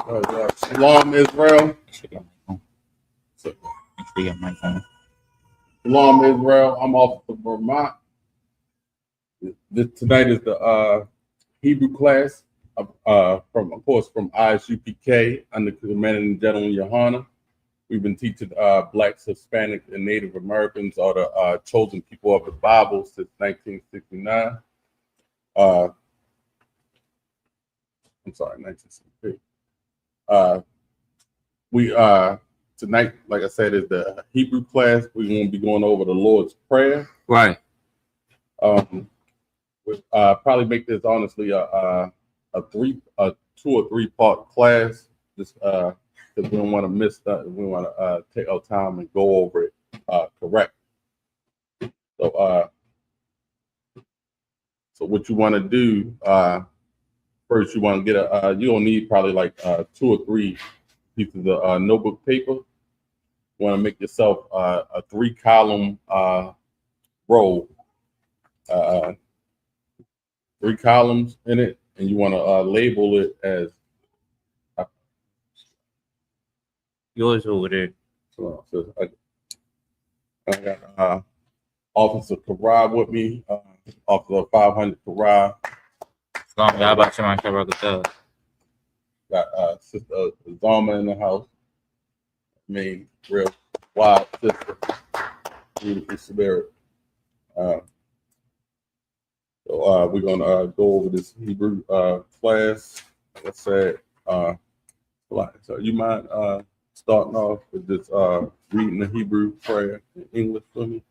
Shalom, Israel. Make sure your mic on. Shalom, Israel. I'm off to Vermont. Tonight is the Hebrew class, of course, from ISUPK under Commanding General Yohana. We've been teaching Blacks, Hispanic, and Native Americans are the chosen people of the Bible since 1969. I'm sorry, 1963. We tonight, like I said, is the Hebrew class. We're going to be going over the Lord's Prayer. Right. We'll probably make this honestly a 2 or 3 part class. Just because we don't want to miss that. We want to take our time and go over it correct. So what you want to do first, you want to get you'll need probably like 2 or 3 pieces of notebook paper. You want to make yourself a 3-column roll, 3 columns in it, and you want to label it as Yours over there. So I got Officer Karab with me, Officer 500 Karab. How about you, Got Sister Zalma in the house. I mean, real wild sister, beautiful spirit. So we're gonna go over this Hebrew class. Like I said, so you mind starting off with this reading the Hebrew prayer in English for me?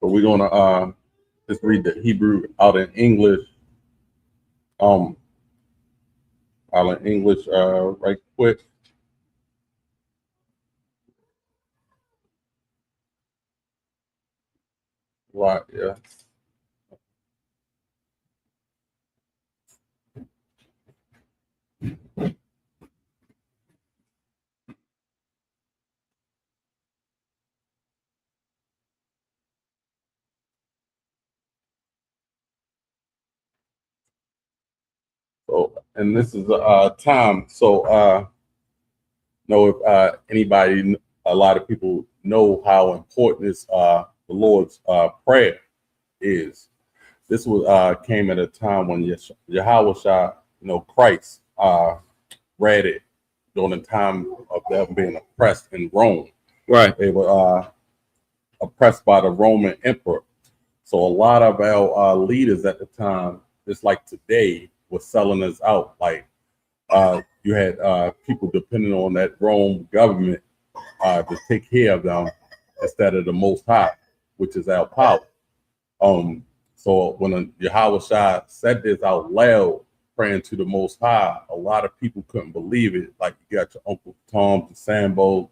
So we're gonna just read the Hebrew out in English. Out in English, right quick. Right, yeah. So, and this is time. So, know if anybody, a lot of people know how important this the Lord's prayer is. This was came at a time when Yahweh, Christ, read it during the time of them being oppressed in Rome. Right. They were oppressed by the Roman emperor. So a lot of our leaders at the time, just like today, were selling us out. Like you had people depending on that Rome government to take care of them instead of the Most High, which is our power. So when Yahweh said this out loud, praying to the Most High, a lot of people couldn't believe it. Like you got your Uncle Tom, the Sambo,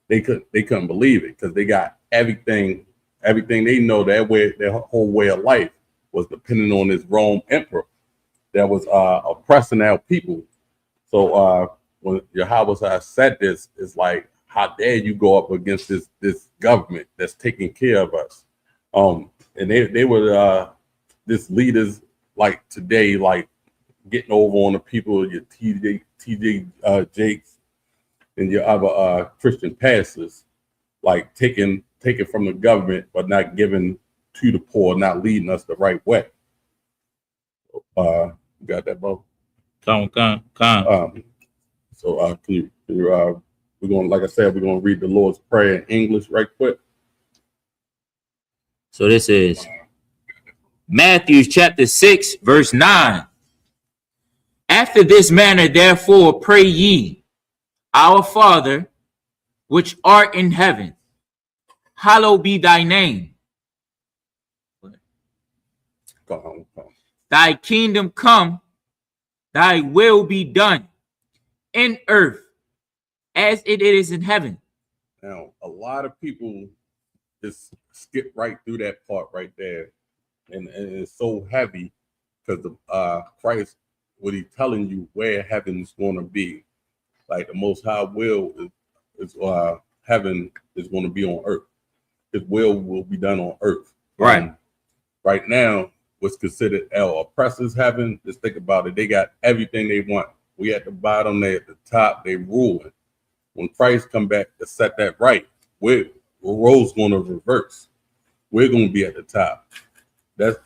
they couldn't believe it because they got everything they know, their whole way of life was depending on this Rome emperor that was oppressing our people. So when Yahweh said this, it's like, how dare you go up against this government that's taking care of us? And they were this leaders like today, like getting over on the people, your TJ Jakes and your other Christian pastors, like taking from the government, but not giving to the poor, not leading us the right way. You got that, bro? Come. So can you we're going, like I said, we're going to read the Lord's Prayer in English right quick. So this is Matthew chapter 6, verse 9. After this manner, therefore, pray ye, Our Father, which art in heaven, hallowed be thy name. Go on. Thy kingdom come, thy will be done in earth as it is in heaven. Now, a lot of people just skip right through that part right there. And it's so heavy because Christ, what he's telling you where heaven's going to be. Like the Most High will is heaven is going to be on earth. His will be done on earth. Right. Right now, what's considered our oppressors heaven, just think about it. They got everything they want. We at the bottom, they at the top, they ruling. When Christ come back to set that right, roles going to reverse. We're going to be at the top. That's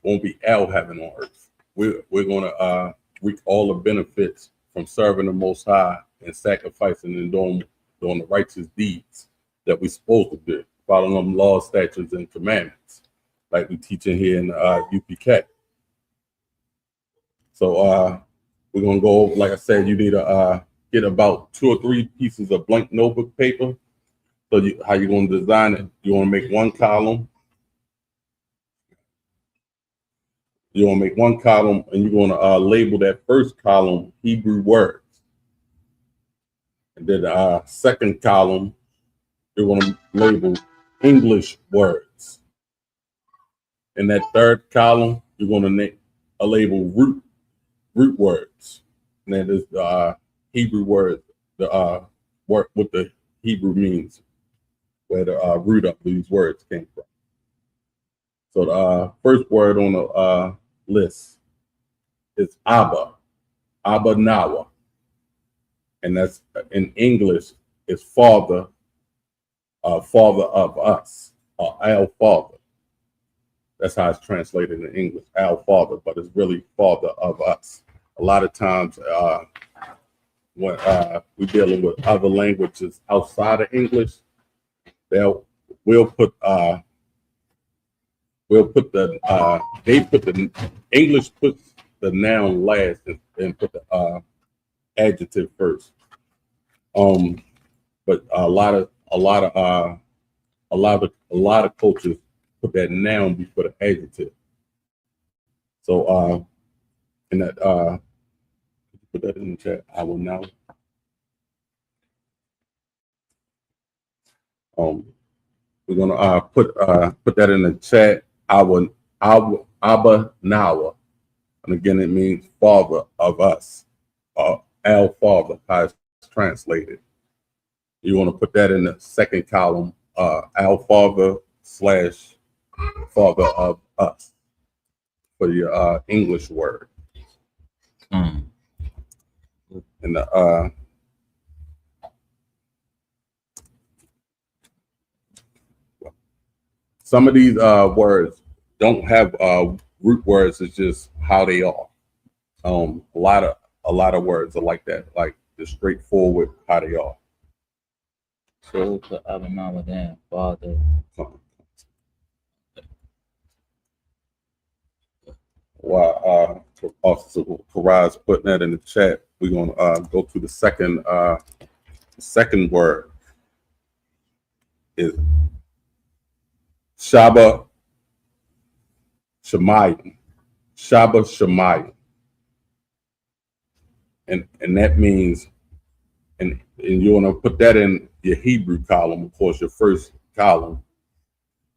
going to be our heaven on earth. We're going to reap all the benefits from serving the Most High and sacrificing and doing the righteous deeds that we're supposed to do, following them laws, statutes, and commandments, like we teaching here in UPK. So we're gonna go. Like I said, you need to get about 2 or 3 pieces of blank notebook paper. So how you're gonna design it? You want to make one column. You want to make one column, and you're going to label that first column Hebrew words. And then the second column, you're going to label English words. And that third column, you're going to label root words. And that is the Hebrew word, the word, what the Hebrew means, where the root of these words came from. So the first word on the list is Abba, Abba Nawa. And that's in English is father, father of us, our father. That's how it's translated in English, our father, but it's really father of us. A lot of times when we're dealing with other languages outside of English, we'll put the English puts the noun last and put the adjective first. But a lot of cultures put that noun before the adjective. So in that put that in the chat. I will now. We're gonna put that in the chat. Abba Nawa, and again it means father of us, our father, how it's translated. You want to put that in the second column, our father / father of us, for your English word. And the some of these words don't have root words. It's just how they are. A lot of words are like that, like just straightforward how they are. So put Abba then, father. While Officer Karaz putting that in the chat, we're gonna go to the second word is Shaba Shemayim. Shaba Shemayim. And that means, and you want to put that in your Hebrew column, of course, your first column,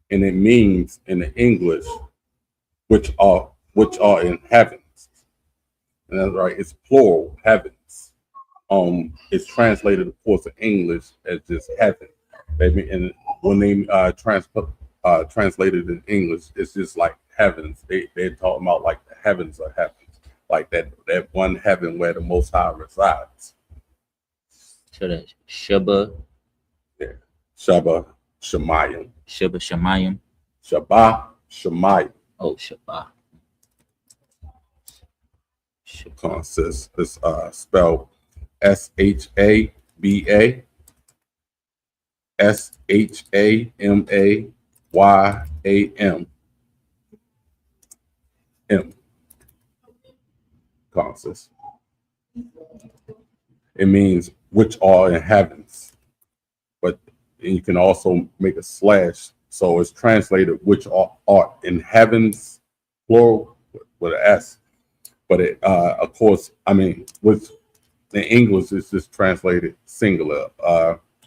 and it means in the English, which are in heavens. And that's right, it's plural, heavens. It's translated, of course, in English as just heaven. And when they translated in English, it's just like heavens. They're talking about like the heavens of heavens, like that one heaven where the Most High resides. So that's Shaba. Yeah. Shaba Shemayim. Shaba Shemayim. Shaba Shemayim. Oh, Shaba. It's spelled SHABA SHAMAYAM. Consist. It means which are in heavens, but you can also make a slash, so it's translated which are in heavens, plural with an S. But it, of course, I mean, with in English, it's just translated singular.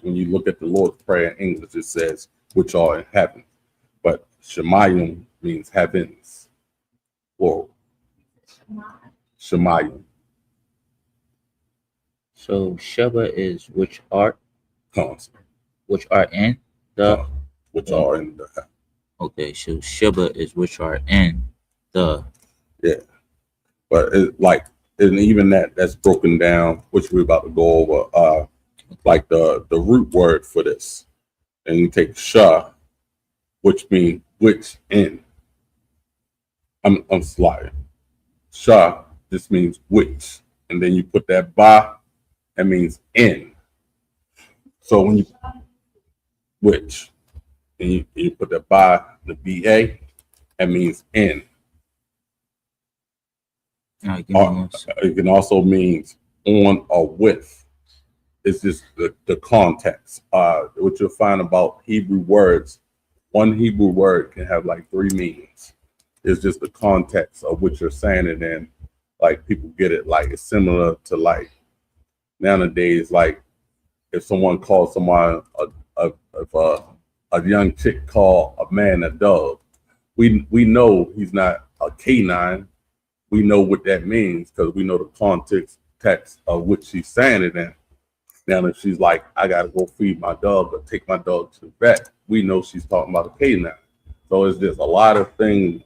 When you look at the Lord's Prayer in English, it says which are in heaven, but Shemayim means heavens, plural. Shemayim. So Shaba is which art Constant. in the which are in the heaven. Okay, so Sheba is which are in the. Yeah. But it like, and even that's broken down, which we're about to go over, like the root word for this. And you take Shah, which means which in. I'm sliding. Shah just means which. And then you put that ba, that means in. So when you which, and you put that ba, the BA, that means in. All right, give me one second. It can also mean on or with. It's just the context. What you'll find about Hebrew words, one Hebrew word can have like three meanings. It's just the context of what you're saying it in. Like people get it, like it's similar to like nowadays, like if someone calls someone if a young chick call a man a dog, we know he's not a canine. We know what that means because we know the context text of what she's saying it in. Now, if she's like, I gotta go feed my dog or take my dog to the vet, we know she's talking about a canine. So it's just a lot of things.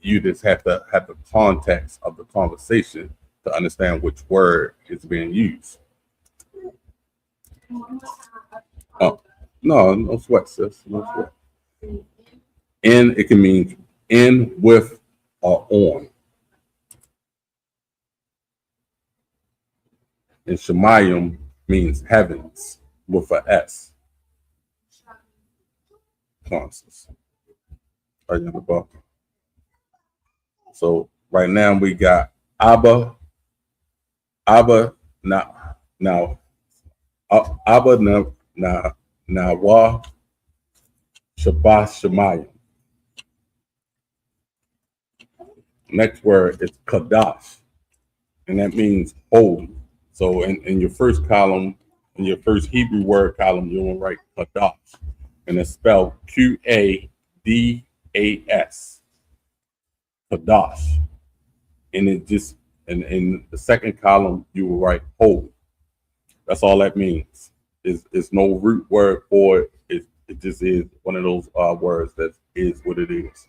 You just have to have the context of the conversation to understand which word is being used. Oh, no sweat, sis. No sweat. In, it can mean in, with, or on. And Shemayim means heavens with a S. Conscious. So right now we got Abba, now, Abba, Nawa, Shabbat, Shemayim. Next word is Kadash, and that means holy. So in your first column, in your first Hebrew word column, you're going to write Kadash, and it's spelled Qadas, Kadash. And it just, in the second column, you will write holy. That's all that means. It's no root word for it. It just is one of those words that is what it is.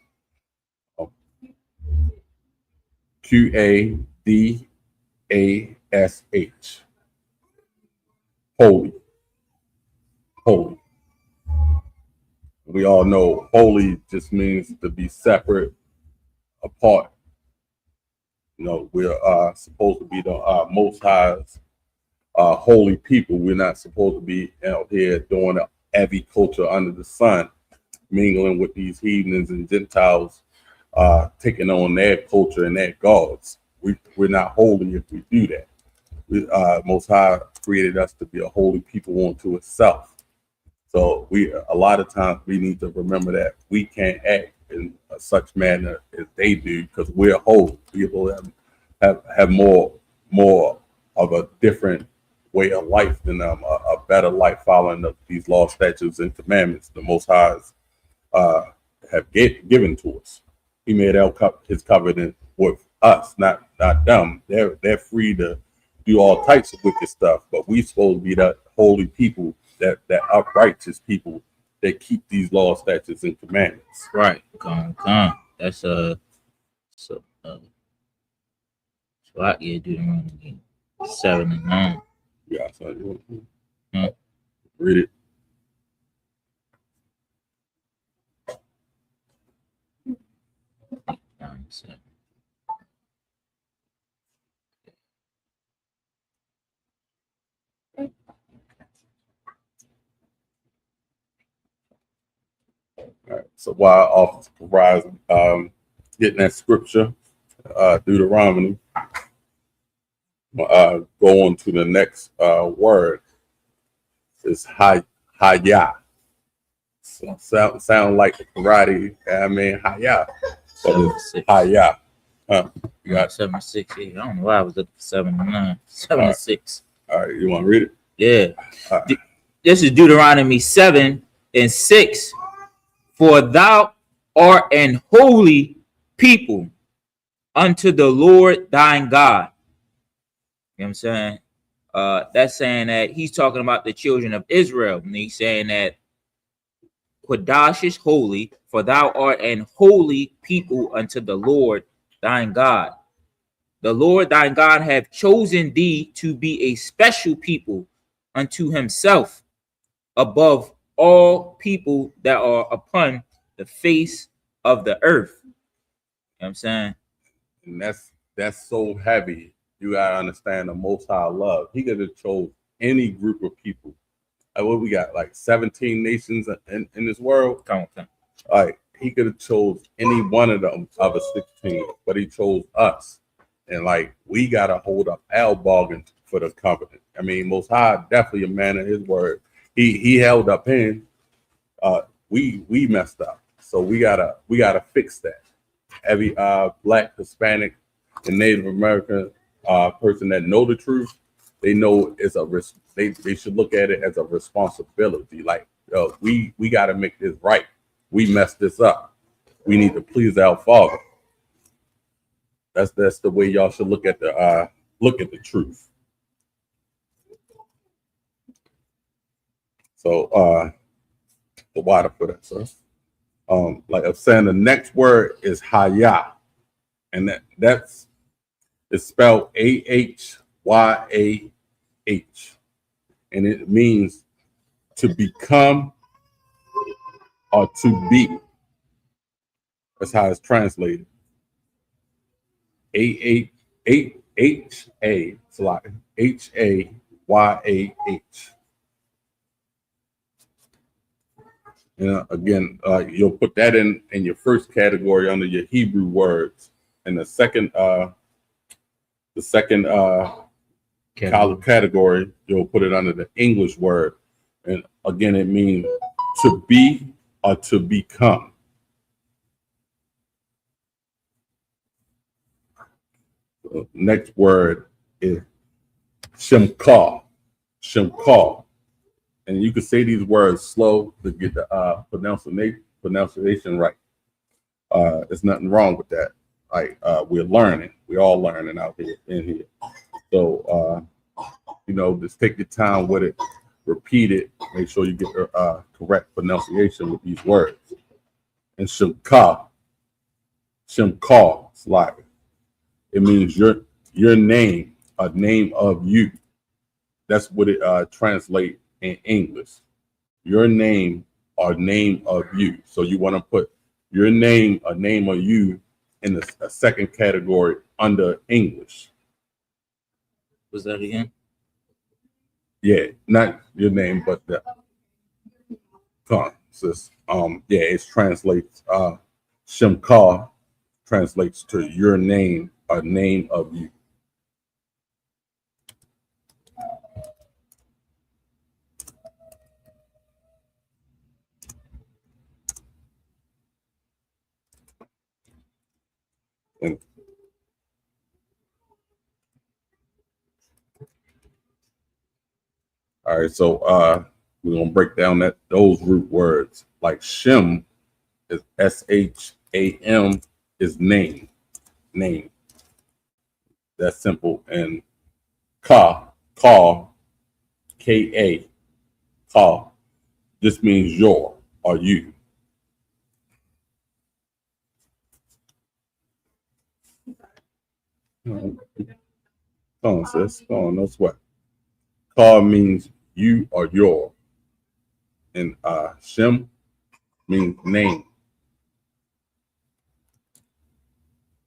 Qadash. Holy. Holy. We all know holy just means to be separate, apart. You know, we're supposed to be the Most High's holy people. We're not supposed to be out here doing every culture under the sun, mingling with these heathens and Gentiles, taking on their culture and their gods. We're not holy if we do that. Most High created us to be a holy people unto itself. So a lot of times we need to remember that we can't act in such manner as they do because we're holy. People have more of a different way of life than them, a better life following these laws, statutes, and commandments the Most Highs have given to us. He made his covenant with us, not them. They're free to do all types of wicked stuff, but we supposed to be that holy people, that uprighteous people that keep these laws, statutes, and commandments. Right. Come. That's so I get Deuteronomy 7 and 9. Yeah, so you want to read it. All right. So while Officer provides getting that scripture, Deuteronomy, go on to the next word. It's Hayah. So, sound like karate. I mean Hayah, but it's Hayah. You got 7 and 6. Yeah, I don't know why I was looking for 7 and 9. 7 and 6. All right, you want to read it? Yeah. This is Deuteronomy 7 and 6. For thou art an holy people unto the Lord thine God. You know what I'm saying? That's saying that he's talking about the children of Israel. And he's saying that Quadash is holy, for thou art an holy people unto the Lord thine God. The Lord thine God hath chosen thee to be a special people unto himself above all people that are upon the face of the earth. You know what I'm saying? And that's so heavy. You gotta understand the Most High love. He could have chose any group of people. Like what we got, like 17 nations in this world. Come on. Like he could have chose any one of them of the 16, but he chose us. And like we gotta hold up our bargain for the covenant. I mean, Most High definitely a man of his word. He held up in. We messed up, so we gotta fix that. Every Black, Hispanic, and Native American person that know the truth, they know it's they should look at it as a responsibility. Like we got to make this right. We messed this up. We need to please our Father. That's the way y'all should look at the truth. So the water for that, sir. Like I'm saying, the next word is Haya, and that's it's spelled Ahyah, and it means to become or to be. That's how it's translated. H-A-Y-A-H. Again, you'll put that in your first category under your Hebrew words, and the second category you'll put it under the English word, and again it means to be or to become. The next word is Shemkah. And you can say these words slow to get the pronunciation right. There's nothing wrong with that. Like we're learning, we all learning out here in here. So just take your time with it, repeat it, make sure you get the correct pronunciation with these words. And Shemkah, it's like it means your name, a name of you. That's what it translates in English. Your name or name of you. So you want to put your name, a name of you, in a second category under English. Was that again? Yeah, not your name, but the sis. It translates Shemkah translates to your name, a name of you. And all right, so we're gonna break down those root words. Like Shem is S-H-A-M is name. That's simple. And Ka, K-A, Ka. This means your or you. Come on, sis. Come on, no sweat. Ka means you or your. And Shem means name.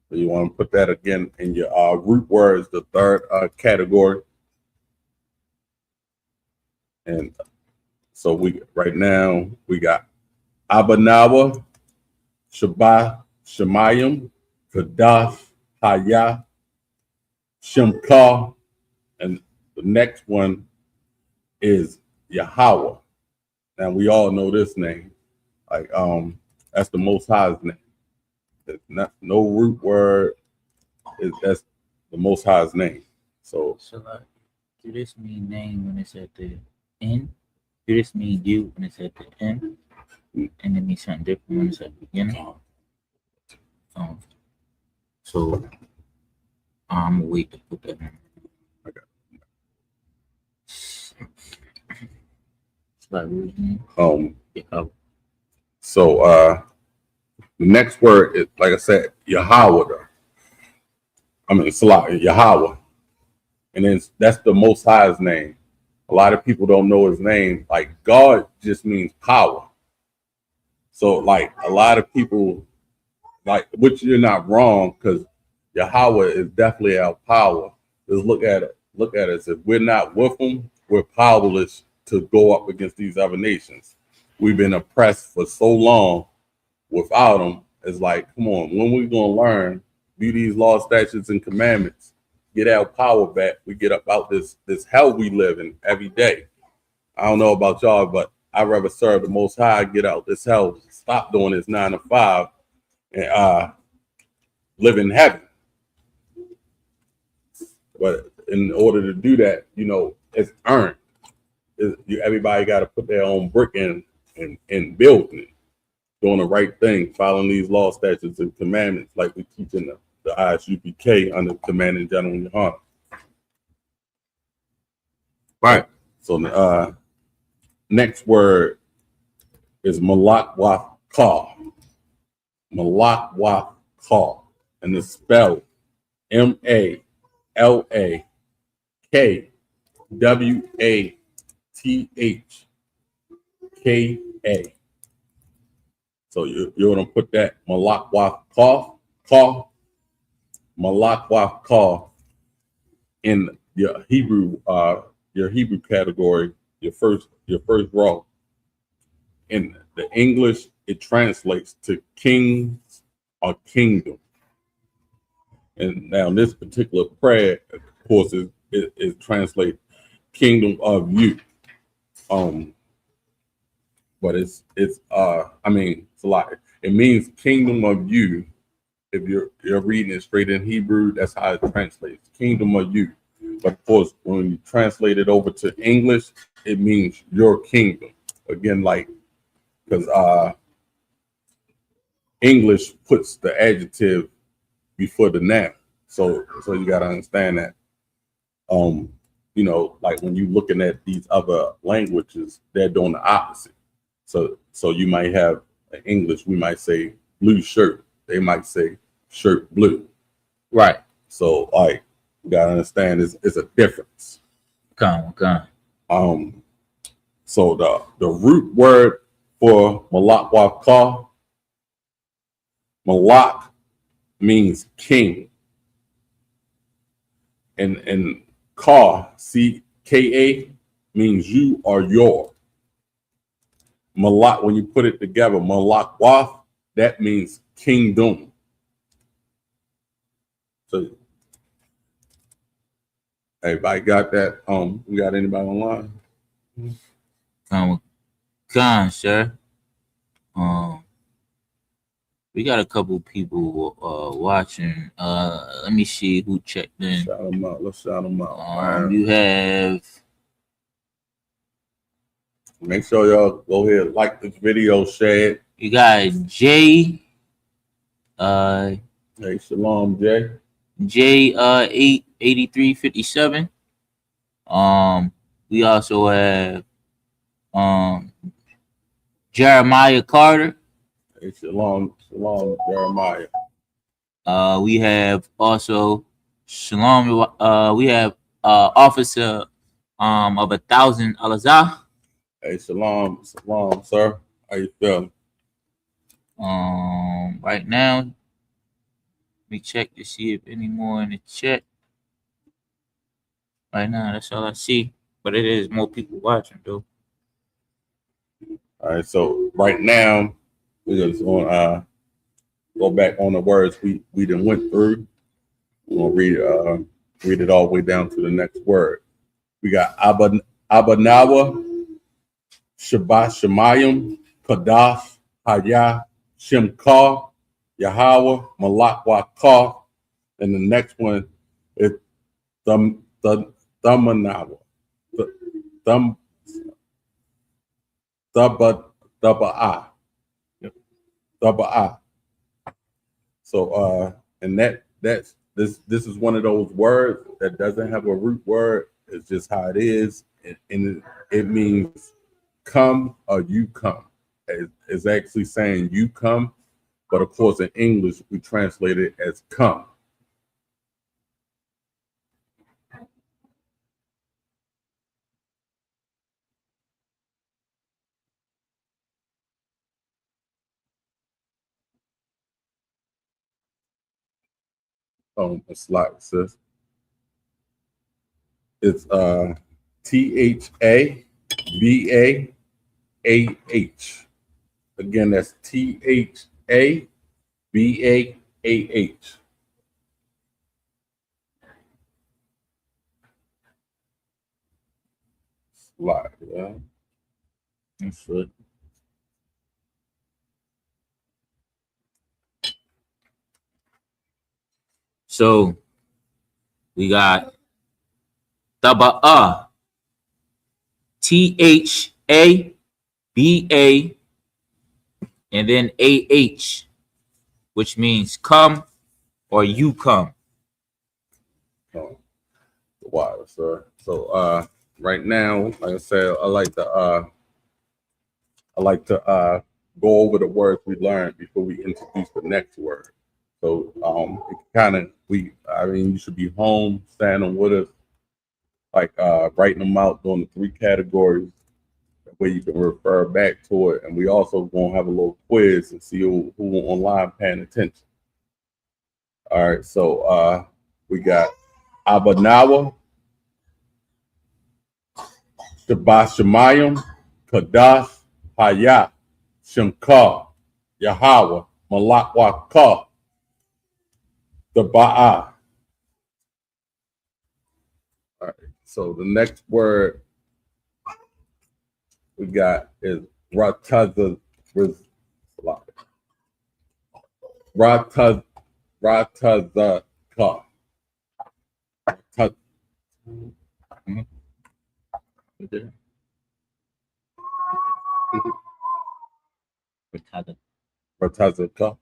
So you want to put that again in your root words, the third category. And so right now we got Abanawa, Shemayim, Kadash, Haya, Shemkah, and the next one is Yahweh. Now we all know this name. Like that's the Most High's name. It's not no root word. That's the Most High's name. So like, do this mean name when it's at the end? Do this mean you when it's at the end? And it means something different when it's at the beginning? So I'm gonna wait to put that in. Okay. It's like Yeah. So the next word is, like I said, Yahweh. I mean, it's a lot, Yahweh. And then that's the Most High's name. A lot of people don't know his name. Like, God just means power. So, like, a lot of people, like, which you're not wrong, because Yahweh is definitely our power. Just look at it. Look at us. If we're not with him, we're powerless to go up against these other nations. We've been oppressed for so long without him. It's like, come on, when we gonna learn, do these laws, statutes, and commandments, get our power back, we get up out this hell we live in every day. I don't know about y'all, but I'd rather serve the Most High, get out this hell, stop doing this 9 to 5, and live in heaven. But in order to do that, you know, it's earned. Everybody got to put their own brick in and building it, doing the right thing, following these law, statutes, and commandments like we teach in the ISUPK under Command and General Yohana. Right. So next word is Malakwah. Malakwah. And it's spelled MALAKWATHKA. So you're going to put that Malakwah in your Hebrew category, your first row. In the English, it translates to kings or kingdom. And now this particular prayer, of course, is translate kingdom of you. But it's I mean, it's a lot. It means kingdom of you. If you're reading it straight in Hebrew, that's how it translates, kingdom of you. But of course, when you translate it over to English, it means your kingdom. Again, like, because English puts the adjective before the noun. So you got to understand that. You know, like when you're looking at these other languages, they're doing the opposite. So you might have in English, we might say blue shirt. They might say shirt blue. Right. So like, you gotta understand it's a difference. Come on. So the root word for Malakwah, Malak means king. And Ka, CKA, means you or your. Malak, when you put it together, Malakwah, that means kingdom. So everybody got that? We got anybody online? Come, sir. We got a couple people watching. Let me see who checked in. Shout them out. Let's shout them out. You have. Make sure y'all go ahead and like this video, share it. You got Jay. Hey, shalom, Jay. J 88357. We also have Jeremiah Carter. Hey, shalom, Jeremiah. We have also shalom. We have Officer of 1,000 Alazah. Hey, shalom, sir. How you feeling? Right now, let me check to see if any more in the chat. Right now, that's all I see. But it is more people watching, though. All right, so right now we're just gonna go back on the words we done went through. We're gonna read it all the way down to the next word. We got Abanawa, Shabbat Shemayim, Kadash, Hayah, Shemkar, Yahweh, Malakwah, and the next one is Thumanawa, Thuba'ah. So and that's this is one of those words that doesn't have a root word. It's just how it is, and it means come or you come. is actually saying you come, but of course in English we translate it as come. A slide sis. It's THABAAH. Again, that's THABAAH. Slide, yeah. That's good. So we got Taba'a, THABA, and then AH, which means come or you come. The water, sir. So right now, like I said, I like to go over the words we learned before we introduce the next word. So it kind of you should be home, standing with us, like writing them out, doing the 3 categories. That way you can refer back to it, and we also gonna have a little quiz and see who online paying attention. All right, so we got Abanawa, Shabashamayim, Kadash, Hayat, Shankar, Yahweh, Malakwaka, the Ba'a. All right, so the next word we got is Rataza, Ratazaka. Ratazaka.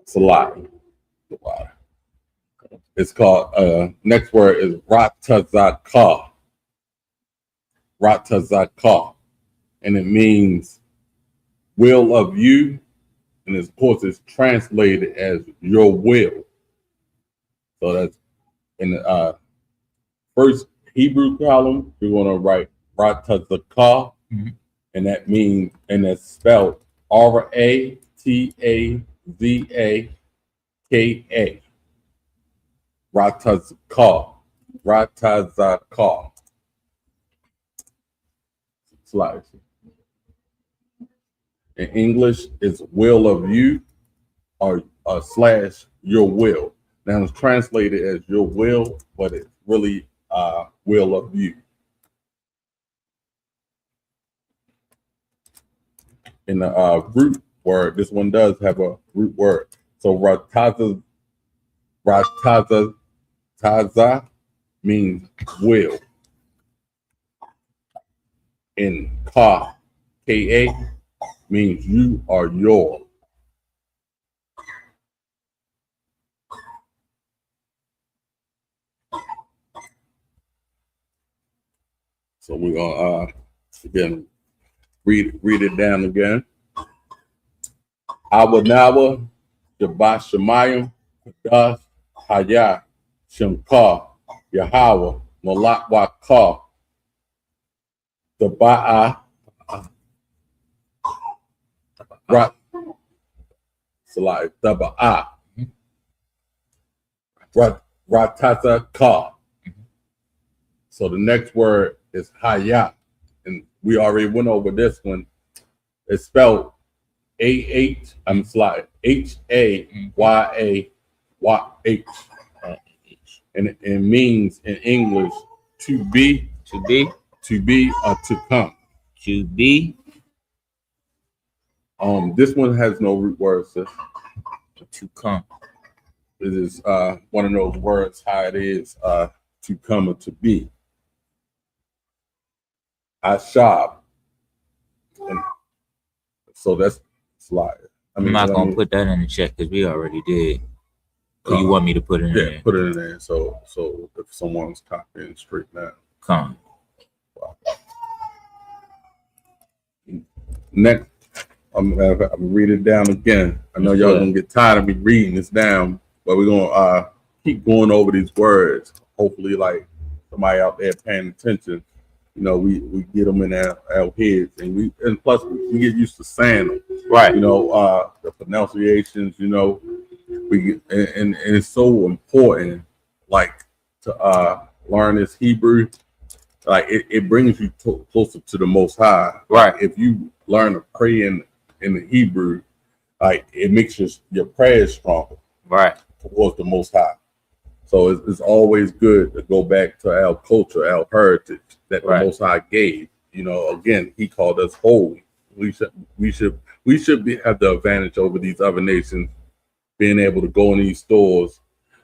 It's a lot. It's called, next word is Ratazaka. Ratazaka. And it means will of you. And of course, it's translated as your will. So that's in the first Hebrew column, you're going to write Ratazaka. Mm-hmm. And that means, and it's spelled Ratazaka. Ratazaka. Ratazaka. Slide. In English, it's will of you or slash your will. Now it's translated as your will, but it's really will of you. In the root word, this one does have a root word. So Rataza means will. And Ka means you or your. So we're gonna again read it down again. Awanawa, Shabashamayim, Kadash, Hayah, Shankar, Yahweh, Malakwaka, the Ba'a, Rat, Salai, the Ba'a, Ratazaka. So the next word is Hayah, and we already went over this one. It's spelled H-A-Y-A-Y-H. And it means in English to be, or to come. To be. This one has no root word, sis. To come. It is one of those words how it is to come or to be. Ashab. And so that's slide. I'm not gonna put that in the check because we already did. Or you want me to put it in Yeah, there? put it in there. So if someone's copying straight now. Come. Next, I'm gonna read it down again. I know Let's y'all do it. gonna get tired of me reading this down, but we're gonna keep going over these words. Hopefully, like somebody out there paying attention, you know, we get them in our heads, and plus we get used to saying them. Right. You know, the pronunciations. You know, we get, and it's so important, like to learn this Hebrew. Like it brings you closer to the Most High. Right. Like if you learn to pray in the Hebrew, like it makes your prayers stronger. Right. Towards the Most High. So it's always good to go back to our culture, our heritage that the Most High gave. You know, again, He called us holy. We should have the advantage over these other nations, being able to go in these stores,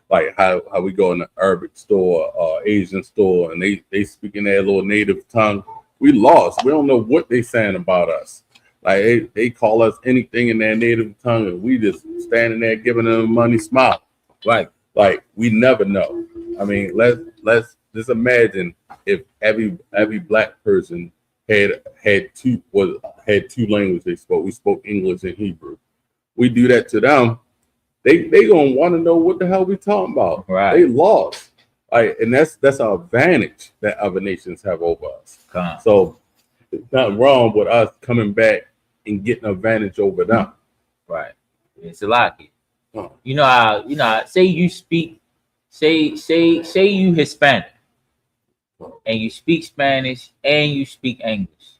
like how we go in the Arabic store, Asian store, and they speak in their little native tongue. We lost. We don't know what they saying about us. Like they call us anything in their native tongue, and we just standing there giving them money, smile. Right. Like we never know. I mean, let's just imagine if every black person had two languages they spoke. We spoke English and Hebrew. We do that to them. They gonna want to know what the hell we talking about. Right. They lost. Like, and that's our advantage that other nations have over us. So it's not wrong with us coming back and getting advantage over them. Right. It's a lot. You know, say you speak, say you Hispanic, and you speak Spanish and you speak English,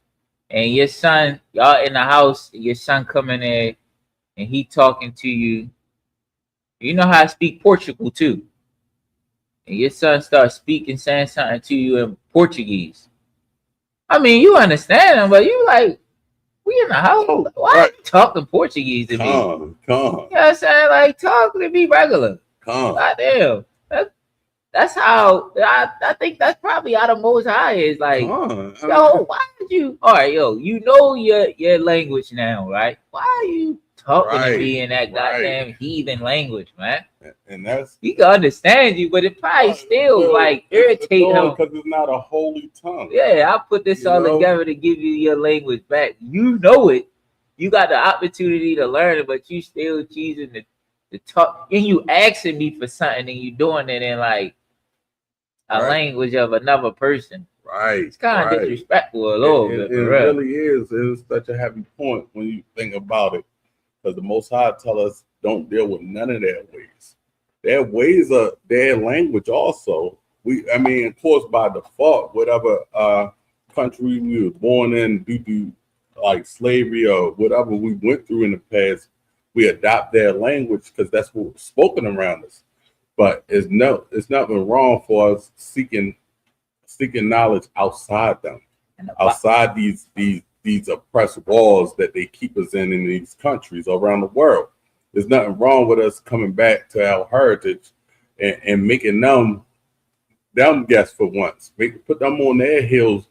and your son, y'all in the house, your son coming in and he talking to you. You know how I speak Portugal too, and your son starts speaking, saying something to you in Portuguese. I mean, you understand him, but you like, we in the house. Why are you talking Portuguese to me? Come. You know what I'm saying? Like, talk to me regular. Goddamn. That's how I think that's probably how the Most High is. Like, yo, why did you? All right, yo, you know your language now, right? Why are you talking to me in that goddamn heathen language, man? And that's he can understand you, but it probably still like irritate him because it's not a holy tongue. Yeah, I put this all together to give you your language back. You know it. You got the opportunity to learn it, but you still choosing to talk. And you asking me for something, and you doing it in like a language of another person. Right. It's kind of disrespectful a little bit. It really is. It's such a heavy point when you think about it, because the Most High tell us don't deal with none of their ways. Their ways are their language also. I mean, of course, by default, whatever country we were born in due to like slavery or whatever we went through in the past, we adopt their language because that's what was spoken around us. But it's nothing wrong for us seeking knowledge outside them, outside these oppressed walls that they keep us in these countries around the world. There's nothing wrong with us coming back to our heritage and making them guess for once. Put them on their heels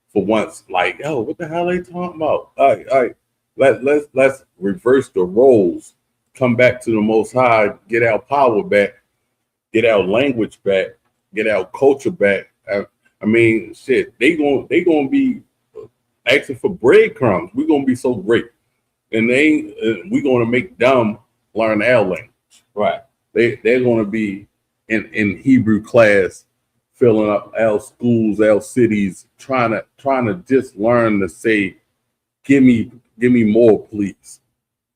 for once. Like, yo, what the hell are they talking about? All right. Let's reverse the roles. Come back to the Most High. Get our power back. Get our language back. Get our culture back. I mean, shit. They gonna be asking for breadcrumbs. We're gonna be so great, and we're gonna make them learn our language. Right. They're gonna be in Hebrew class, filling up our schools, our cities, trying to just learn to say, give me more, please.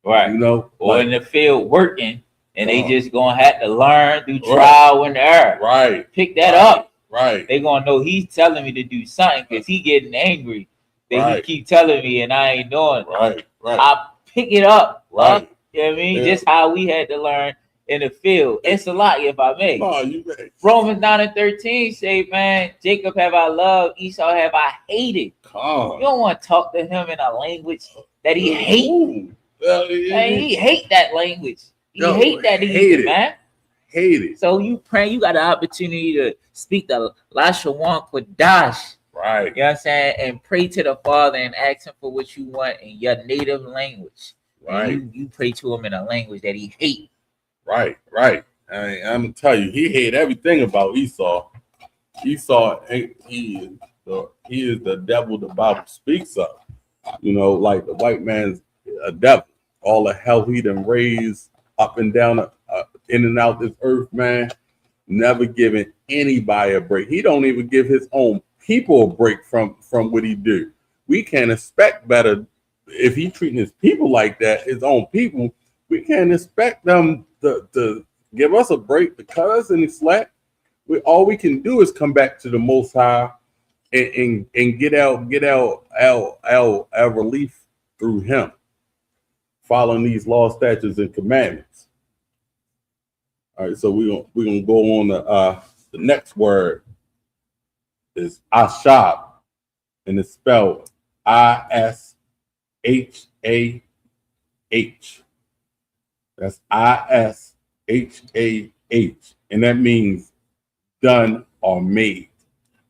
Right. You know, or like, in the field working, and they just gonna have to learn through trial and error. Right. Pick that up. Right. They gonna know he's telling me to do something because he getting angry. Then he keep telling me and I ain't doing it. Right. I pick it up. Right. You know what I mean? Just how we had to learn in the field. It's a lot, if I may. No, you may. Romans 9:13 say, man, Jacob have I loved, Esau have I hated. You don't want to talk to him in a language that he hate. Man, he hate that language. He hate that heathen, man. Hate it. So you pray, you got the opportunity to speak the Lashawan Kodash. Right. You know what I'm saying? And pray to the Father and ask him for what you want in your native language. Right. And you pray to him in a language that he hate. Right. I'm gonna tell you, he hated everything about Esau. Esau, he is the devil the Bible speaks of. You know, like the white man's a devil. All the hell he done raised up and down, in and out this earth, man. Never giving anybody a break. He don't even give his own people a break from what he do. We can't expect better if he treating his people like that, his own people. We can't expect them to give us a break, to cut us any slack. All we can do is come back to the Most High and get our relief through Him, following these laws, statutes, and commandments. All right, so we're gonna go on the next word is Ashab, and it's spelled Ishah. That's Ishah, and that means done or made.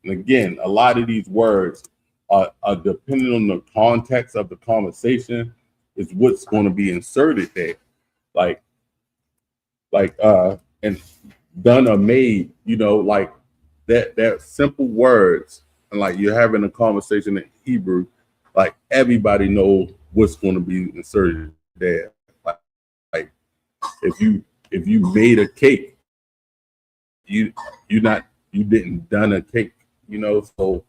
And again, a lot of these words are depending on the context of the conversation, is what's going to be inserted there. Like and done or made, you know, like that simple words, and like you're having a conversation in Hebrew, like everybody knows what's going to be inserted there. Like if you made a cake, you didn't done a cake, you know. So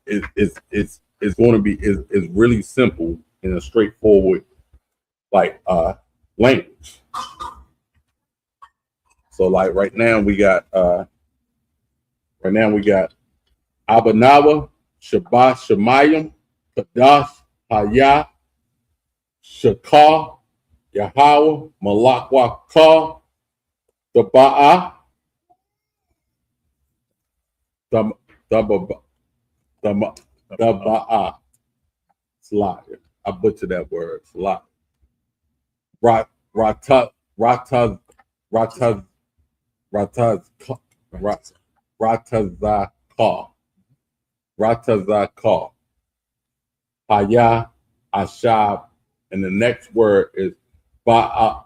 it's going to be is really simple in a straightforward like language. So like right now we got Abanawa, Shabbat Shemayim, Kadash, Hayah, Shakar, Yahweh, Malakwa, Daba'a, Daba'a, Slot. I butchered that word. Slot. Rataz, Ratazakar, Haya, Ashab, and the next word is Ba'ara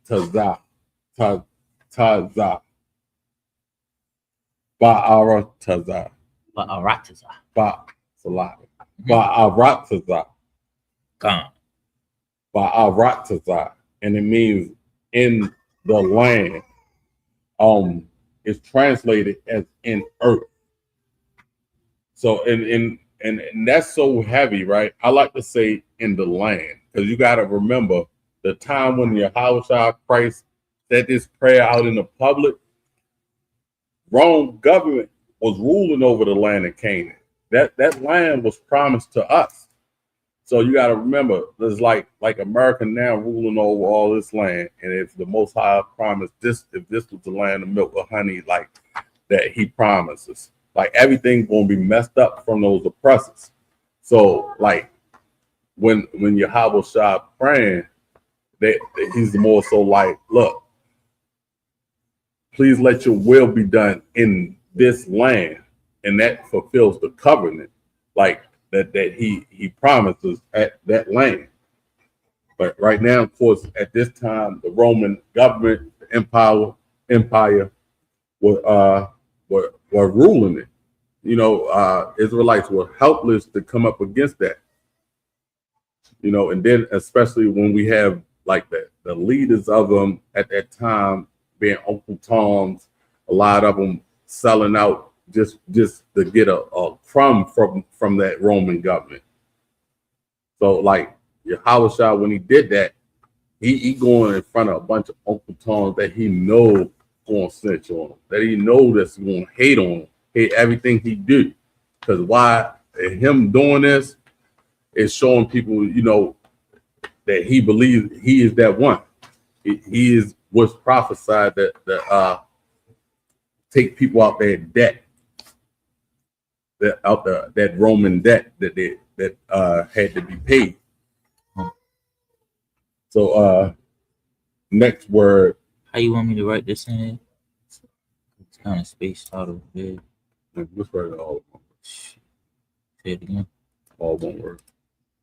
Taza, Taza, Ba'ara Taza, Ba'arataza, Gone. Ba'arataza, and it means in the land. It's translated as in earth. So and that's so heavy, right? I like to say in the land, because you got to remember the time when Yahushua Christ said this prayer out in the public. Rome government was ruling over the land of Canaan. That land was promised to us. So you got to remember, there's like America now ruling over all this land, and if the Most High promised this, if this was the land of milk or honey, like that He promises, like everything's gonna be messed up from those oppressors. So like when Yahweh Shah praying, that He's more so like, look, please let Your will be done in this land, and that fulfills the covenant, like that he promises at that land. But right now, of course, at this time, the Roman government, the empire were ruling it. You know, Israelites were helpless to come up against that. You know, and then especially when we have like the leaders of them at that time being Uncle Toms, a lot of them selling out just to get a crumb from that Roman government. So like Yahushua, when he did that, he going in front of a bunch of Uncle Toms that he know going to snitch on him, that he know that's going to hate on him, hate everything he do. Because why him doing this is showing people, you know, that he believes he is that one. He is what's prophesied that take people out their debt. That Roman debt that had to be paid. So next word. How you want me to write this in here? It's kind of spaced out of it. Let's write it all. Say it again. All one word.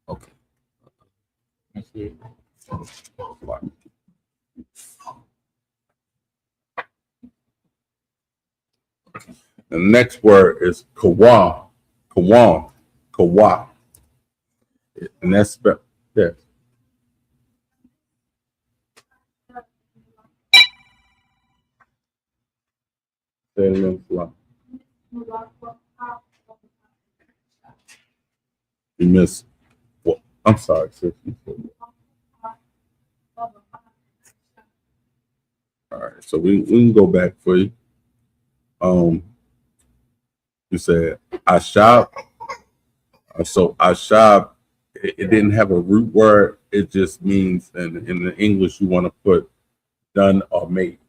Okay. That's it. The next word is kawa, kawan, kawa, and that's spelled there. Say it again, Salah. You missed. Well, I'm sorry, sis. All right, so we can go back for you. You said Ashab. So Ashab, it didn't have a root word. It just means, in the English, you want to put done or made.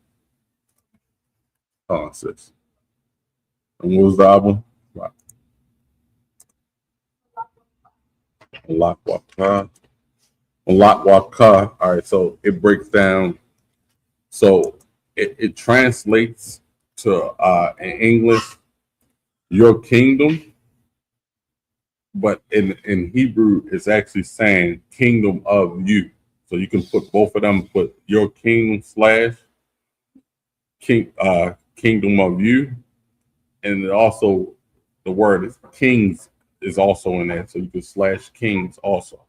Sis. And what was the album? Lakwaka. Lakwaka. All right, so it breaks down. So it translates to in English, your kingdom, but in Hebrew, it's actually saying kingdom of you. So you can put both of them, put your kingdom / kingdom of you, and it also the word is kings is also in that, so you can / kings also.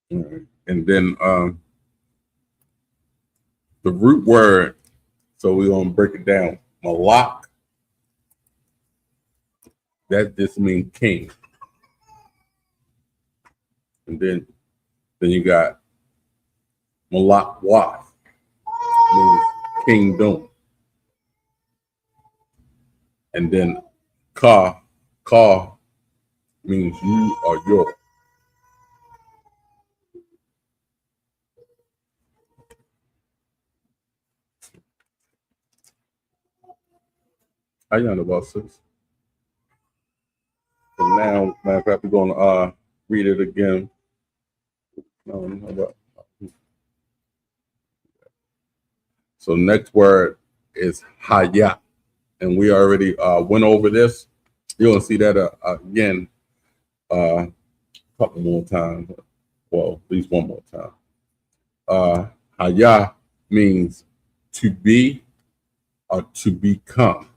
And then the root word, so we're gonna break it down. Malak, that just means king. And then you got Malak Waf, means kingdom. And then Ka means you or your. How you know about sis? So now, matter of fact, we're gonna read it again. So next word is Hayat, and we already went over this. You're gonna see that again a couple more times. Well, at least one more time. Hayat means to be or to become.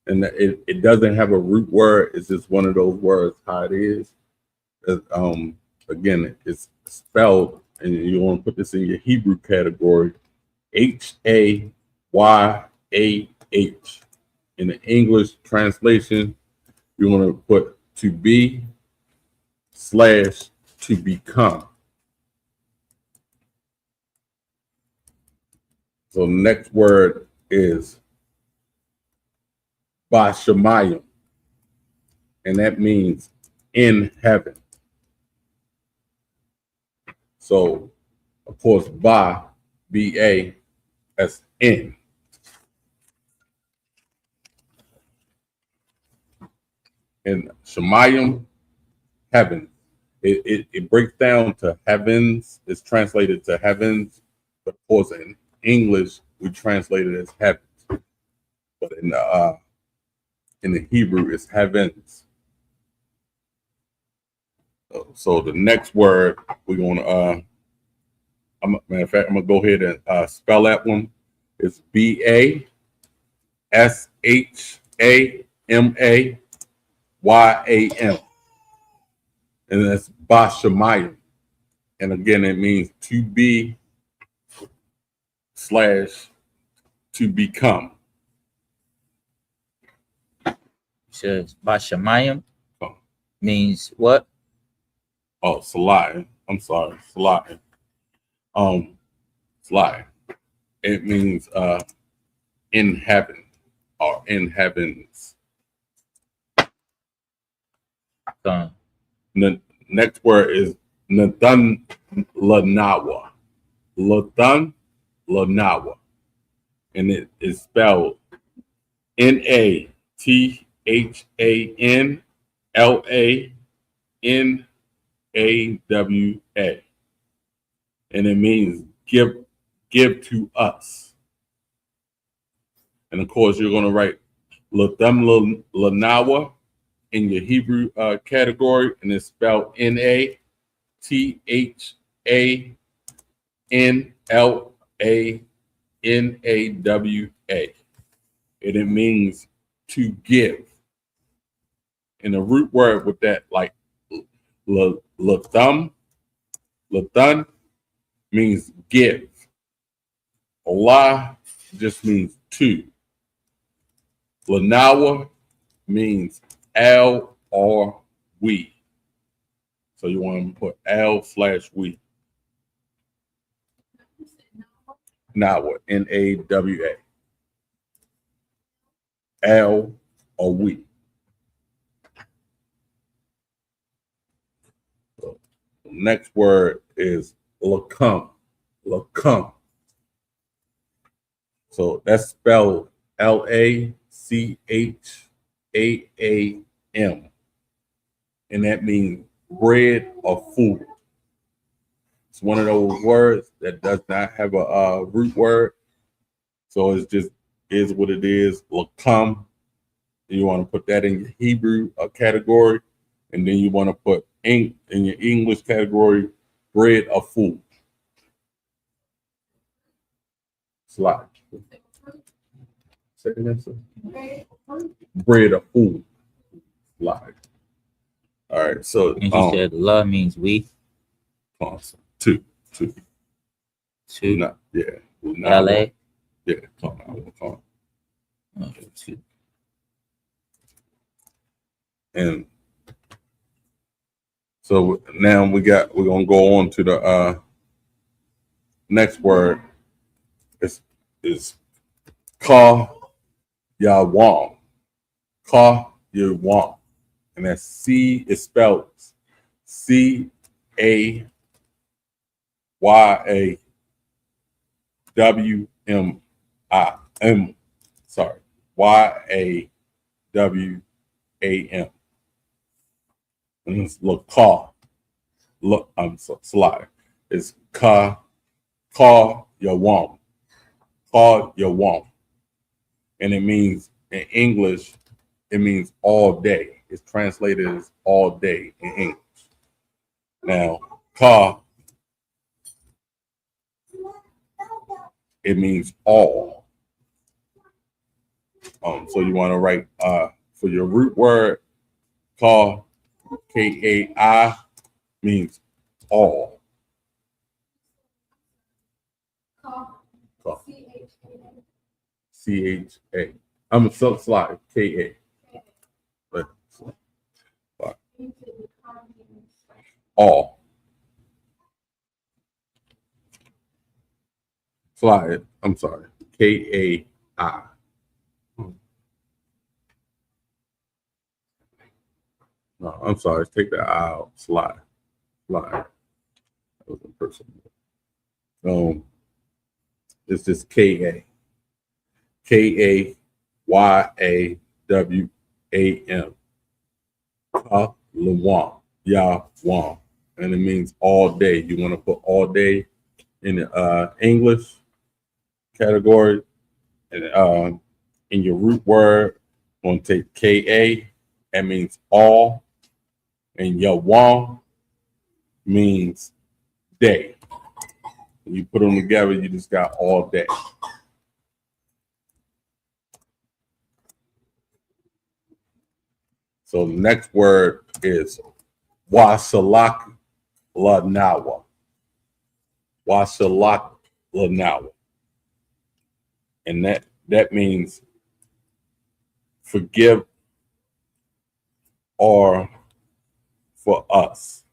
And it doesn't have a root word. It's just one of those words, how it is. Again, it's spelled, and you want to put this in your Hebrew category, Hayah. In the English translation, you want to put to be / to become. So the next word is Bashamayim, and that means in heaven. So, of course, B-A, that's in. And Shemayim, heaven. It breaks down to heavens. It's translated to heavens. But of course, in English, we translate it as heavens. But in the Hebrew, it's heavens. So the next word we're gonna matter of fact, I'm gonna go ahead and spell that one. It's Bashamayam, and that's Bashamayim. And again, it means to be / to become. So Bashamayim means what? Oh, Salai. I'm sorry, Salai. Salai. It means in heaven or in heavens. The next word is Nathan Lanawa. Nathan Lanawa. And it is spelled NATHANLANAWA. And it means give to us. And of course, you're going to write Latham Lanawa in your Hebrew category, and it's spelled Nathanlawa, and it means to give. And the root word with that, like lathun, means give. Allah just means to. Lanawa means L or we. So you want to put L/we. Nawa, Nawa. L or we. So next word is lacum. Lacum. So that's spelled LACHAAM. And that means bread or food. It's one of those words that does not have a root word. So it's just is what it is. Lacum. You want to put that in your Hebrew category. And then you want to put in your English category, bread or food. Slide. Bread or food. Slide. All right. So And he said love means we. Awesome. Two. Two. Yeah. LA. Yeah. Okay, two. And so now we're gonna go on to the next word. Is ka yawam. Ka yawam. And that C is spelled CAYAWMI. Sorry. YAWAM. And it's ka. Look, I'm so slide. It's ka yawam. Ka yawam. And it means in English, it means all day. It's translated as all day in English. Now, ka, it means all. So you want to write for your root word, ka, KAI, means all. CHA. I'm a slide, KA. But all. Slide. I'm sorry. KAI. No, I'm sorry. Take the I out. Slide. That was a person. It's just KA. KAYAWAM. Lawam. Yawam. And it means all day. You want to put all day in the English category. And in your root word, you want to take KA. That means all. And Yawam means day. When you put them together, you just got all day. So the next word is wasalak lanawa. Wasalak lanawa. And that means forgive or for us.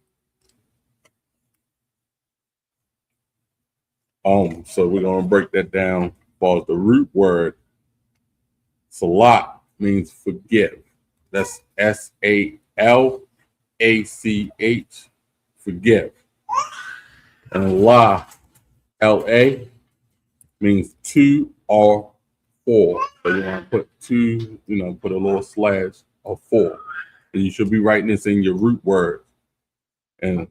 So we're gonna break that down. For the root word, salat means forgive. That's SALACH, forgive. And Allah, LA, means to or for. So you want to put two, put a little slash or for. And you should be writing this in your root word. And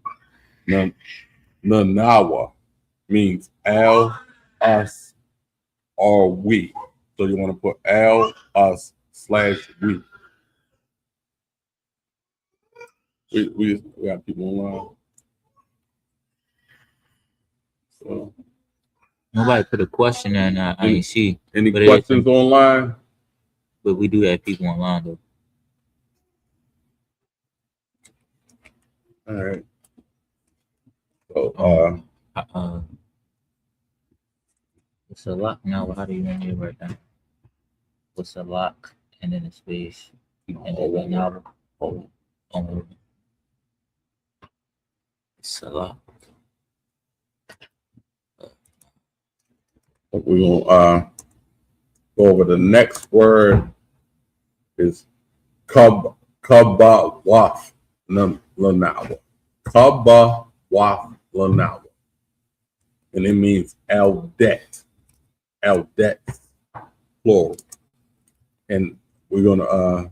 Nanawa means L, us, or we. So you want to put L, us, /we. We got people online. So, Nobody put a question in. I ain't see. any But questions online? But we do have people online though. All right. So, What's a lock now? How do you want me to write that? What's a lock? And then a space. And then right now. It's a lock. we're gonna go over the next word is kabawaf lanawa. Kabawaf lanawa. And it means eldet. Eldet, plural. And we're gonna of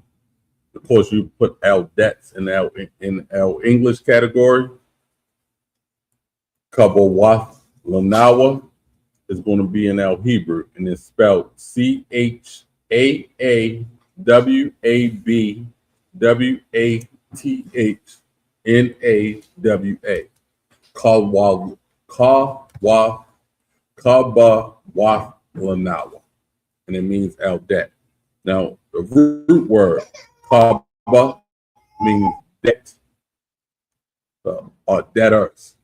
course you put eldets in our English category. Kabawaf lanawa is going to be in our Hebrew, and it's spelled CHAAWABWATHNAWA. Kabawaf lanawa, and it means eldet. Now, the root word kaba means debt or debtors.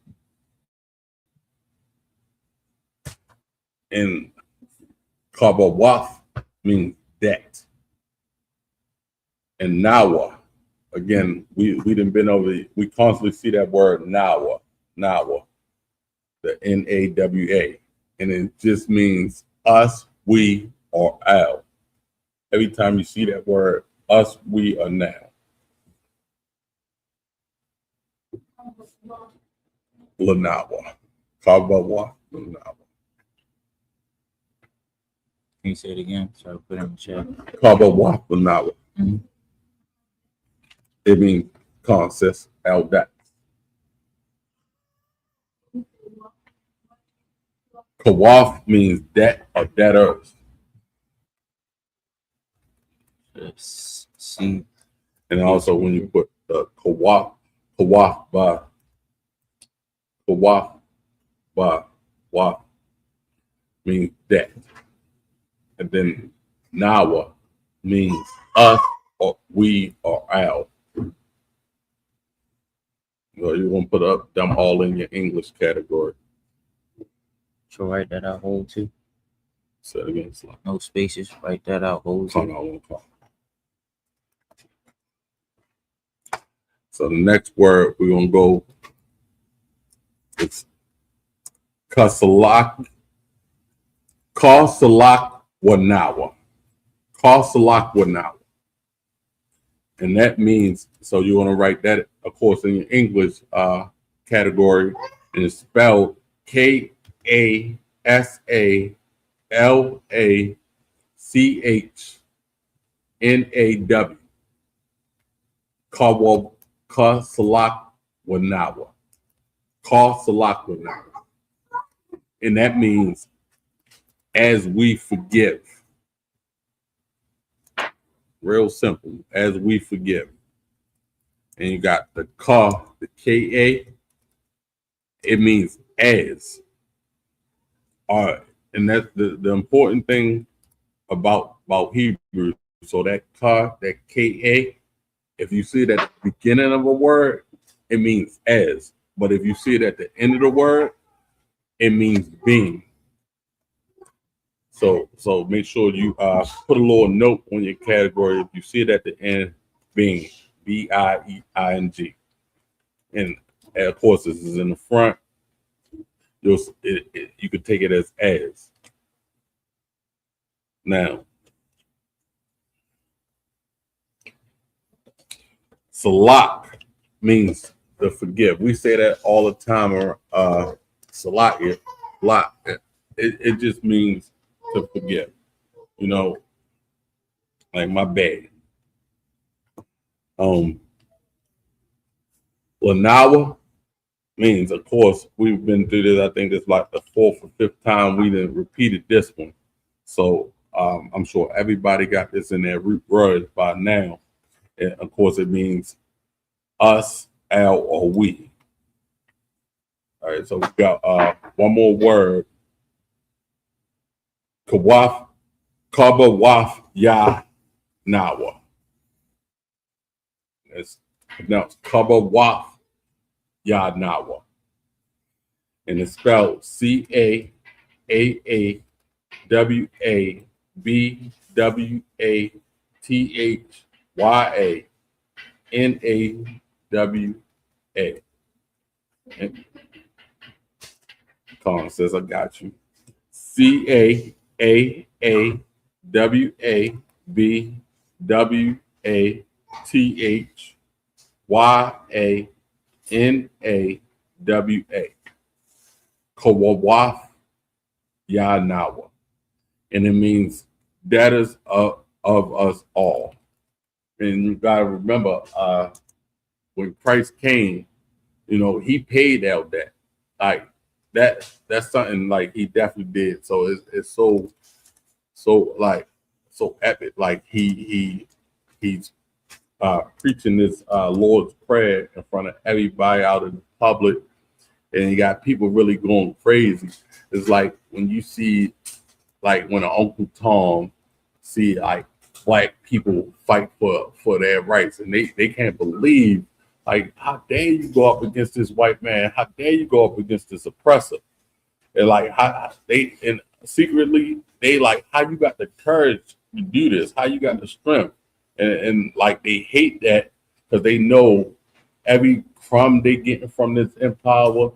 And kabawaf means debt. And nawa, again, we done been over, we constantly see that word nawa, the NAWA. And it just means us, we, or our. Every time you see that word, us, we, or now. Lanawa. Kabawaf lanawa. Can you say it again? So I'll put it in the chat. Kabawaf lanawa. Mhm. It means consists of that. Kawaf means debt or debtors. See. And also when you put the kawaf means debt. And then nawa means us or we or our. So you're gonna put up them all in your English category. So write that out whole too. Say it again, Sly. No spaces. Write that out whole too. So the next word we're gonna go is kasalak wanawa. Kasalak wanawa. And that means, so you want to write that, of course, in your English category, and it's spelled KASALACHNAWA. Kasalak wanawa. Kasalak wanawa. And that means as we forgive. Real simple, as we forgive. And you got the ka, the KA, it means as. All right. And that's the important thing about Hebrew. So that ka, that KA, if you see it at the beginning of a word, it means as. But if you see it at the end of the word, it means being. So make sure you put a little note on your category if you see it at the end, being, BIEING. And of course, this is in the front. You could take it as. Now, salak means to forgive. We say that all the time. Salak, it just means to forgive. You know, like my bad. Lanawa means, of course, we've been through this. I think it's like the fourth or fifth time we done repeated this one. So I'm sure everybody got this in their root words by now. And of course, it means us, our, or we. All right, so we got one more word. Kawaf, Kaba Waf Ya Nawa. It's pronounced Kaba Waf Ya Nawa. And it's spelled CAAWABWATHYANAWA. And Colin says, I got you. CAAWABWATHYANAWA. Kawawaf Yanawa. And it means debtors of us all. And you gotta remember, when Christ came, he paid out that. Like that's something like he definitely did. So it's so like so epic. Like he's preaching this Lord's Prayer in front of everybody out in the public, and you got people really going crazy. It's like when you see, like when an Uncle Tom see like black people fight for their rights, and they can't believe, like, how dare you go up against this white man? How dare you go up against this oppressor? And like how they, and secretly they like, how you got the courage to do this? How you got the strength? And like they hate that because they know every crumb they getting from this empire,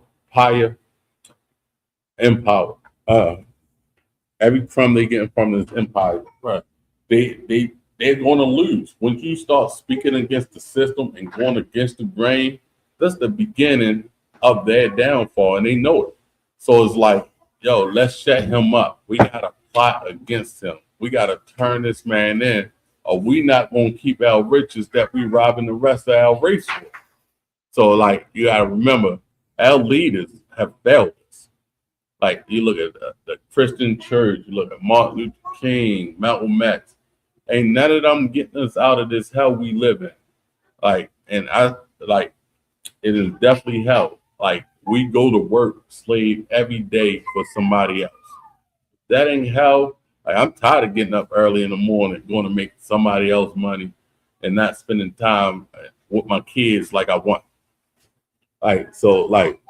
every crumb they getting from this empire, Right. they're going to lose. When you start speaking against the system and going against the grain, that's the beginning of their downfall, and they know it. So it's like, yo, let's shut him up. We got to plot against him. We got to turn this man in, or we not going to keep our riches that we robbing the rest of our race for. So, like, you got to remember, our leaders have failed us. Like, you look at the Christian church, you look at Martin Luther King, Malcolm X. Ain't none of them getting us out of this hell we live in. Like, and I like, it is definitely hell. Like, we go to work, slave every day for somebody else. That ain't hell. Like, I'm tired of getting up early in the morning, going to make somebody else money, and not spending time with my kids like I want. Like, so, like,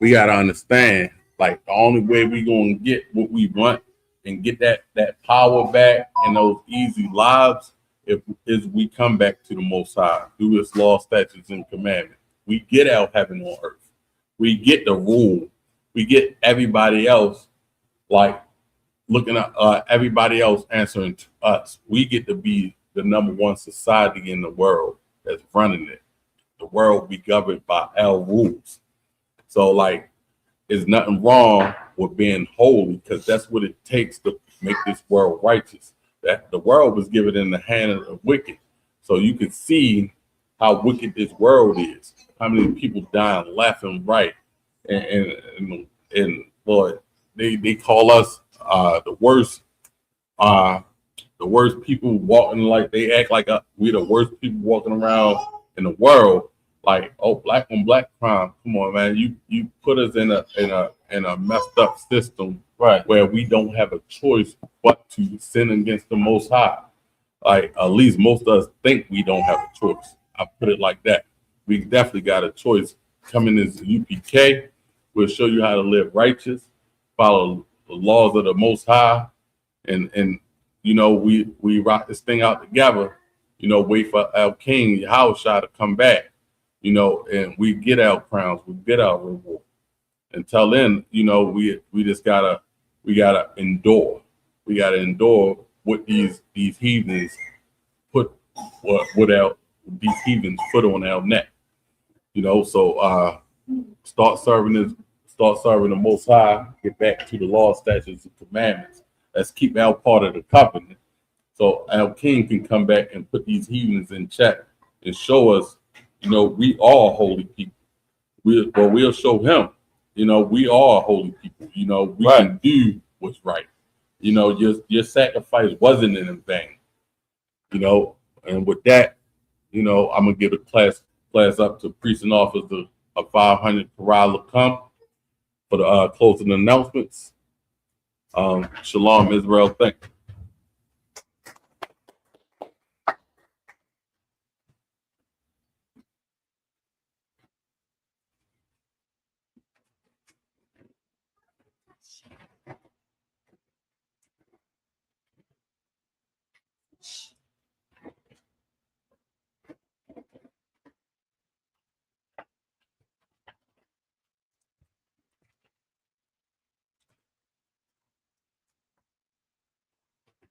we gotta understand, like, the only way we gonna get what we want and get that power back and those easy lives is we come back to the Most High through His law, statutes, and commandments. We get our heaven on earth. We get the rule. We get everybody else like looking at everybody else answering to us. We get to be the number one society in the world that's running it. The world be governed by our rules. So, like, there's nothing wrong with being holy, because that's what it takes to make this world righteous. That the world was given in the hand of the wicked. So you can see how wicked this world is. How many people dying left and right. And Lord, they call us the worst people walking, like they act like we the worst people walking around in the world. Like, oh, black on black crime. Come on, man. You put us in a messed up system, Right. where we don't have a choice but to sin against the Most High. Like, at least most of us think we don't have a choice. I put it like that. We definitely got a choice. Coming as UPK, we'll show you how to live righteous, follow the laws of the Most High, and we rock this thing out together. Wait for our King Yahushua to come back. And we get our crowns, we get our reward. Until then, we gotta endure. We gotta endure what these heathens put without these heathens foot on our neck. So start serving the Most High, get back to the law, statutes, and commandments. Let's keep our part of the covenant, so our King can come back and put these heathens in check and show us, we are holy people. We'll show him, we are holy people. We Right. can do what's right. Your sacrifice wasn't in vain. And with that, I'm gonna give the class class up to priest and officer of 500 Corral come for the closing announcements. Shalom, Israel. Thank you.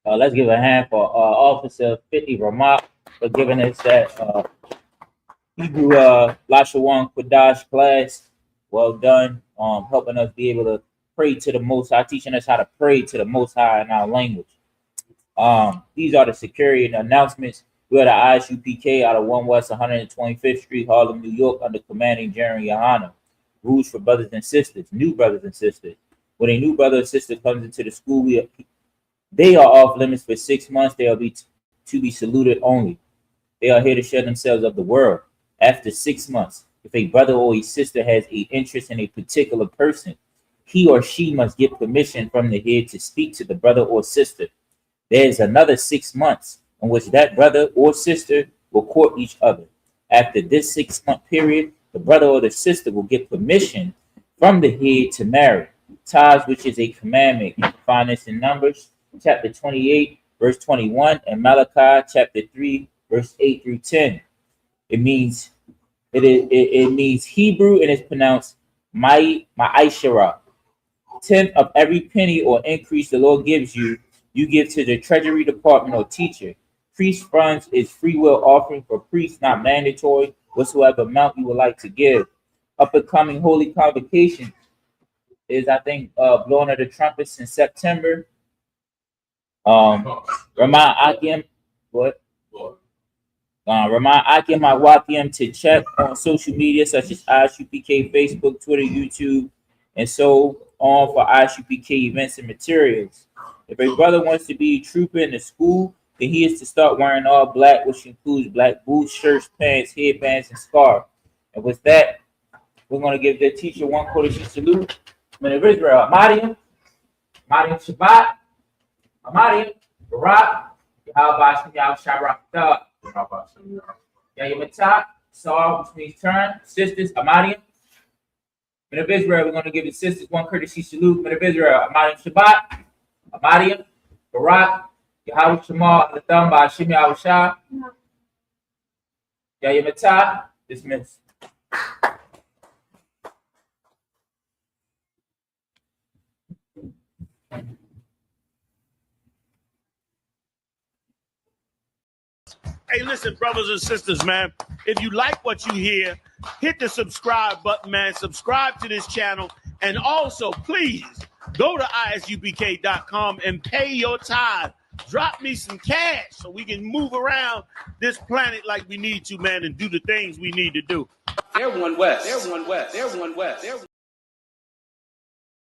Let's give a hand for Officer 50 Ramak for giving us that Hebrew Lashawan Kodash class. Well done. Helping us be able to pray to the Most High, teaching us how to pray to the Most High in our language. These are the security announcements. We are the ISUPK out of 1 West 125th Street, Harlem, New York, under commanding Jeremy Yohana. Rules for brothers and sisters, new brothers and sisters. When a new brother or sister comes into the school, they are off limits for 6 months. They are to be saluted only. They are here to share themselves of the world. After 6 months, if a brother or a sister has an interest in a particular person, he or she must get permission from the head to speak to the brother or sister. There is another 6 months in which that brother or sister will court each other. After this 6-month period, the brother or the sister will get permission from the head to marry. Ties, which is a commandment. You can find this in Numbers chapter 28, verse 21, and Malachi chapter 3, verse 8 through 10. It means Hebrew, and it's pronounced Ma'ishara. 10th of every penny or increase the Lord gives you, you give to the treasury department or teacher. Priest funds is free will offering for priests, not mandatory. Whatsoever amount you would like to give. Up and coming holy convocation is, I think, blowing of the trumpets in September. Remind Akim, what? Remind Akim Wakim to check on social media such as ISUPK, Facebook, Twitter, YouTube, and so on for ISUPK events and materials. If a brother wants to be a trooper in the school, then he is to start wearing all black, which includes black boots, shirts, pants, headbands, and scarf. And with that, we're going to give the teacher one Kodeshi salute. Men of Israel, Amadium Shabbat, Amadium, Barak, Yahabashim Yahweh Shabbat, Yayamatah, Saw, which means turn, sisters, Amadium. Men of Israel, we're going to give the sisters one courtesy salute. Men of Israel, Amadium Shabbat, Amadium, Barak, Yahweh Shema, Alatham, Ba'ashim Yahweh Shah, Yayamatah, dismiss. Hey, listen, brothers and sisters, man, if you like what you hear, hit the subscribe button, man. Subscribe to this channel. And also, please, go to isupk.com and pay your tithe. Drop me some cash so we can move around this planet like we need to, man, and do the things we need to do. They're one West. They're one West. They're one West. They're